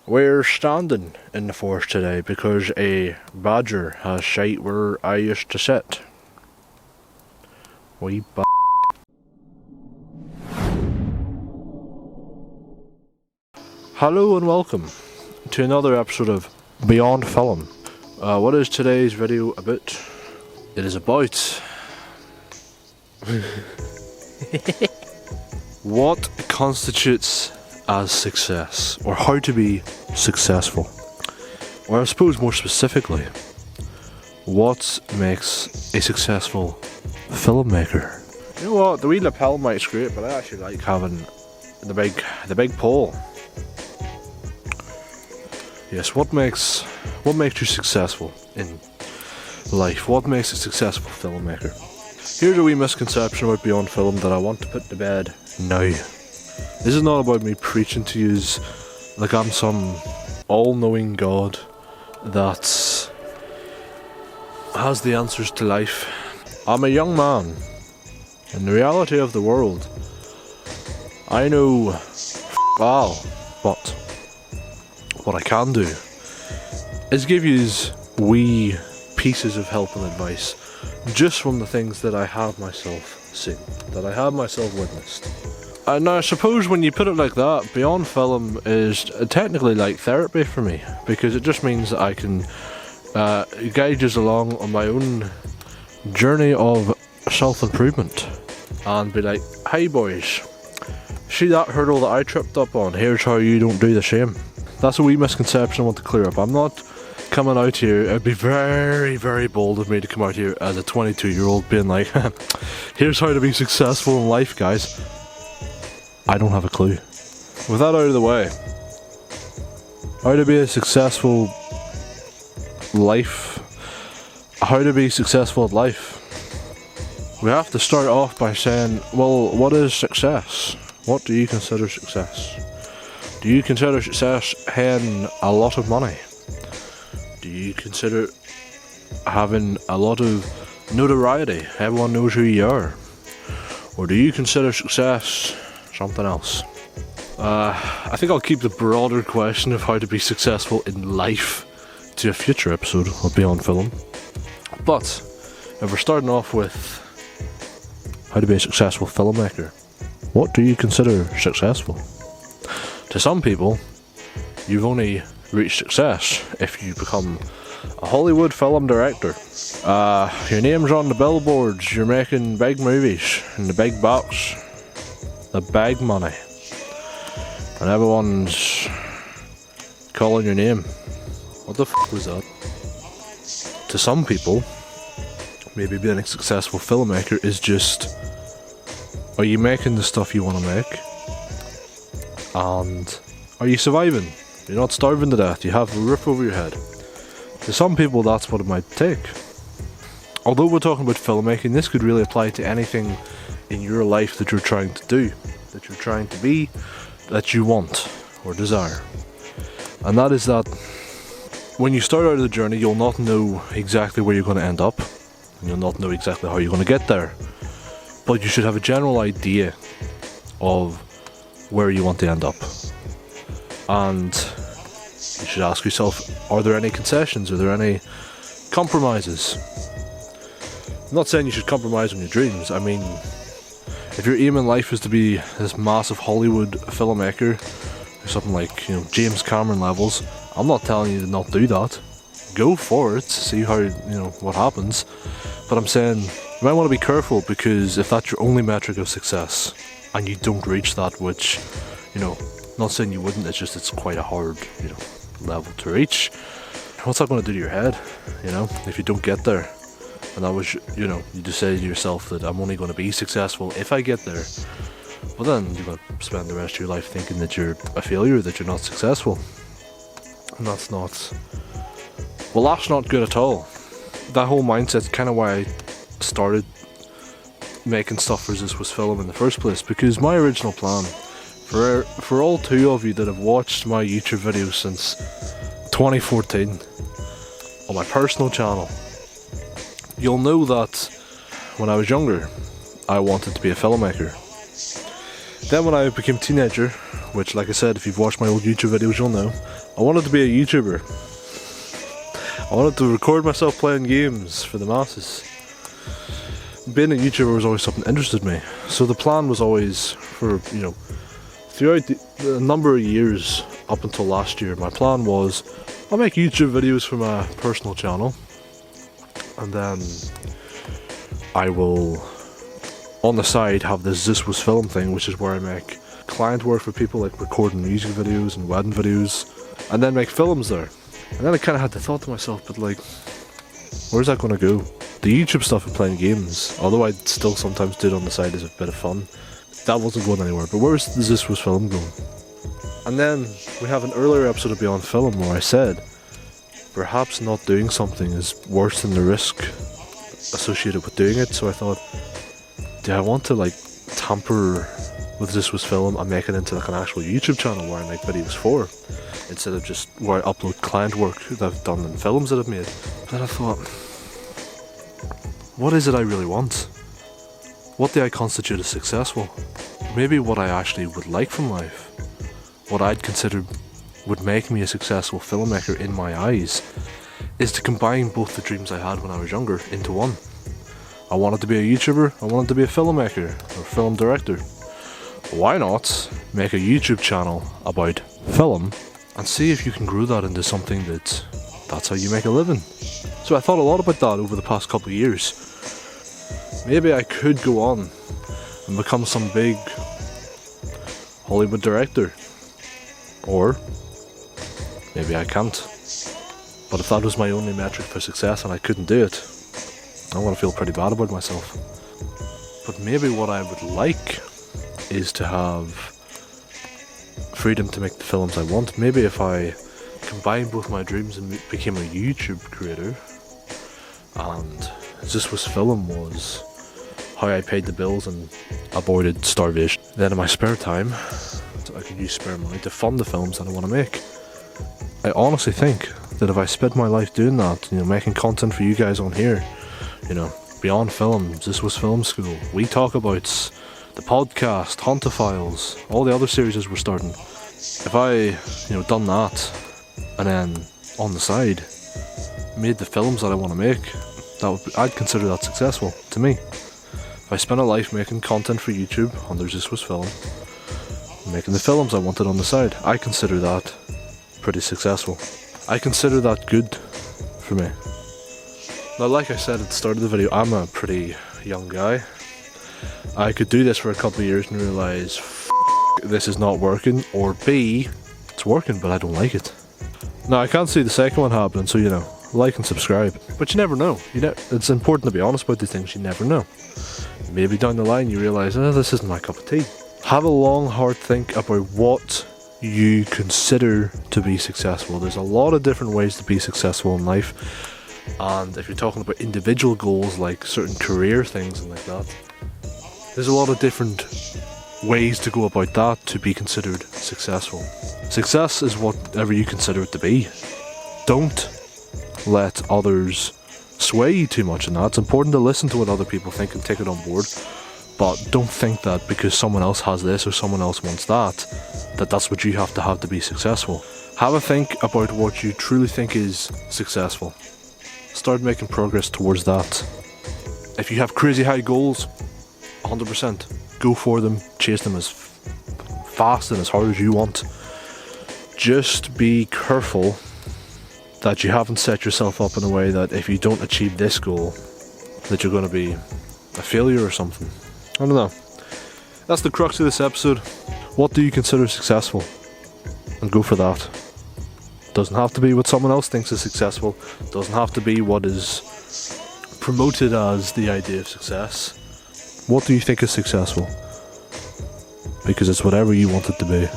We're standing in the forest today because a badger has shite where I used to sit. Wee b****. Hello and welcome to another episode of Beyond Film. What is today's video about? It is about what constitutes as success, or how to be successful, or I suppose more specifically, what makes a successful filmmaker. You know what, the wee lapel mic's great, but I actually like having the big pole. Yes, what makes you successful in life? What makes a successful filmmaker? Here's a wee misconception about Beyond Film that I want to put to bed now. This is not about me preaching to yous like I'm some all-knowing God that has the answers to life. I'm a young man. In the reality of the world, I know all, but what I can do is give yous wee pieces of help and advice just from the things that I have myself seen, that I have myself witnessed. Now I suppose when you put it like that, Beyond Film is technically like therapy for me, because it just means that I can guide you along on my own journey of self-improvement and be like, hey boys, see that hurdle that I tripped up on, here's how you don't do the same. That's a wee misconception I want to clear up. I'm not coming out here, it'd be very, very bold of me to come out here as a 22-year-old being like, here's how to be successful in life, guys. I don't have a clue. With that out of the way, how to be a successful life, how to be successful at life. We have to start off by saying, well, what is success? What do you consider success? Do you consider success having a lot of money? Do you consider having a lot of notoriety? Everyone knows who you are. Or do you consider success something else? I think I'll keep the broader question of how to be successful in life to a future episode of Beyond Film. But if we're starting off with how to be a successful filmmaker, what do you consider successful? To some people, you've only reached success if you become a Hollywood film director. Your name's on the billboards, you're making big movies in the big box, the bag money, and everyone's calling your name. What the f*** was that? To some people, maybe being a successful filmmaker is just, are you making the stuff you want to make? And are you surviving? You're not starving to death, you have a roof over your head. To some people that's what it might take. Although we're talking about filmmaking, this could really apply to anything in your life that you're trying to do, that you're trying to be, that you want or desire. And that is that when you start out of the journey, you'll not know exactly where you're going to end up, and you'll not know exactly how you're going to get there, but you should have a general idea of where you want to end up. And you should ask yourself, are there any concessions, are there any compromises? I'm not saying you should compromise on your dreams. I mean, if your aim in life is to be this massive Hollywood filmmaker, or something like, you know, James Cameron levels, I'm not telling you to not do that. Go for it, see how, you know, what happens. But I'm saying you might want to be careful, because if that's your only metric of success and you don't reach that, which, you know, not saying you wouldn't, it's just it's quite a hard, you know, level to reach. What's that going to do to your head, you know, if you don't get there? And that was, you know, you just say to yourself that I'm only going to be successful if I get there. Well, then you're going to spend the rest of your life thinking that you're a failure, that you're not successful. And that's not, well, that's not good at all. That whole mindset's kind of why I started making stuff for ZeusWeusFilm in the first place, because my original plan, for all two of you that have watched my YouTube videos since 2014 on my personal channel, you'll know that when I was younger, I wanted to be a filmmaker. Then when I became a teenager, which, like I said, if you've watched my old YouTube videos, you'll know, I wanted to be a YouTuber. I wanted to record myself playing games for the masses. Being a YouTuber was always something that interested me. So the plan was always for, throughout the number of years up until last year, my plan was I'll make YouTube videos for my personal channel, and then I will, on the side, have this ZeusWeusFilm thing, which is where I make client work for people, like recording music videos and wedding videos, and then make films there. And then I kind of had the thought to myself, but like, where's that going to go? The YouTube stuff of playing games, although I still sometimes do it on the side as a bit of fun, that wasn't going anywhere. But where's the ZeusWeusFilm going? And then we have an earlier episode of Beyond Film where I said, perhaps not doing something is worse than the risk associated with doing it. So I thought, do I want to like tamper with ZeusWeusFilm and make it into like an actual YouTube channel where I make videos for, instead of just where I upload client work that I've done and films that I've made. But then I thought, what is it I really want? What do I constitute as successful? Maybe what I actually would like from life, what I'd consider would make me a successful filmmaker in my eyes, is to combine both the dreams I had when I was younger into one. I wanted to be a YouTuber, I wanted to be a filmmaker or film director. Why not make a YouTube channel about film and see if you can grow that into something that's how you make a living? So I thought a lot about that over the past couple of years. Maybe I could go on and become some big Hollywood director, or maybe I can't. But if that was my only metric for success and I couldn't do it, I'm going to feel pretty bad about myself. But maybe what I would like is to have freedom to make the films I want. Maybe if I combined both my dreams and became a YouTube creator, and ZeusWeusFilm was how I paid the bills and avoided starvation, then in my spare time I could use spare money to fund the films that I want to make. I honestly think that if I spent my life doing that, making content for you guys on here, Beyond Film, ZeusWeusFilm School, We Talk Abouts, the podcast, Files, all the other series we're starting. If I, done that, and then on the side made the films that I want to make, I'd consider that successful to me. If I spent a life making content for YouTube under ZeusWeusFilm, making the films I wanted on the side, I consider that pretty successful. I consider that good for me. Now, like I said at the start of the video, I'm a pretty young guy. I could do this for a couple of years and realise, this is not working, or B, it's working but I don't like it. Now, I can't see the second one happening, so like and subscribe. But you never know. It's important to be honest about these things, you never know. Maybe down the line you realise, this isn't my cup of tea. Have a long, hard think about what you consider to be successful. There's a lot of different ways to be successful in life. And if you're talking about individual goals, like certain career things and like that, there's a lot of different ways to go about that to be considered successful. Success is whatever you consider it to be. Don't let others sway you too much in that. It's important to listen to what other people think and take it on board, but don't think that because someone else has this or someone else wants that that's what you have to be successful. Have a think about what you truly think is successful. Start making progress towards that. If you have crazy high goals, 100%, go for them, chase them as fast and as hard as you want. Just be careful that you haven't set yourself up in a way that if you don't achieve this goal, that you're going to be a failure or something. I don't know. That's the crux of this episode. What do you consider successful? And go for that. Doesn't have to be what someone else thinks is successful. Doesn't have to be what is promoted as the idea of success. What do you think is successful? Because it's whatever you want it to be.